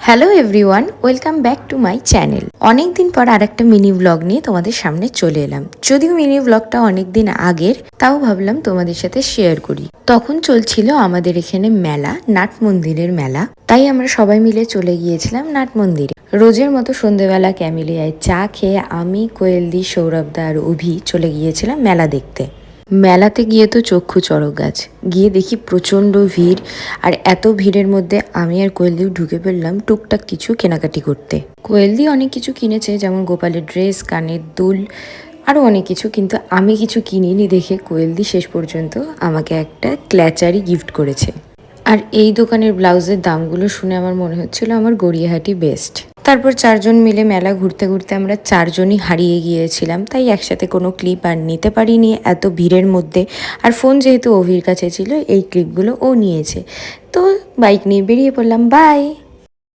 Hello everyone, welcome back to my channel. অনেক দিন পর আর একটা মিনি ব্লগ নিয়ে তোমাদের সামনে চলে এলাম। যদিও মিনি ব্লগটা অনেক দিন আগের, তাও ভাবলাম তোমাদের সাথে শেয়ার করি। তখন চলছিল আমাদের এখানে মেলা, নাট মন্দিরের মেলা। তাই আমরা সবাই মিলে চলে গিয়েছিলাম নাট মন্দিরে। রোজের মতো সন্ধেবেলা ক্যামেলিয়ায় চা খেয়ে আমি, কোয়েলদি, সৌরভদা আর অভি চলে গিয়েছিলাম মেলা দেখতে। মেলাতে গিয়ে তো চক্ষু চড়ক গাছ। গিয়ে দেখি প্রচণ্ড ভিড়, আর এত ভিড়ের মধ্যে আমি আর কোয়েলদিও ঢুকে পড়লাম টুকটাক কিছু কেনাকাটি করতে। কোয়েলদি অনেক কিছু কিনেছে, যেমন গোপালের ড্রেস, কানের দুল, আরও অনেক কিছু, কিন্তু আমি কিছু কিনিনি দেখে কোয়েলদি শেষ পর্যন্ত আমাকে একটা ক্ল্যাচারি গিফট করেছে। আর এই দোকানের ব্লাউজের দামগুলো শুনে আমার মনে হচ্ছিল আমার গড়িয়াহাটি বেস্ট। তারপর চারজন মিলে মেলা ঘুরতে ঘুরতে আমরা চারজনই হারিয়ে গিয়েছিলাম, তাই একসাথে কোনো ক্লিপ আর নিতে পারিনি এত ভিড়ের মধ্যে। আর ফোন যেহেতু অভির কাছে ছিল, এই ক্লিপগুলো ও নিয়েছে। তো বাইক নিয়ে বেরিয়ে পড়লাম। বাই।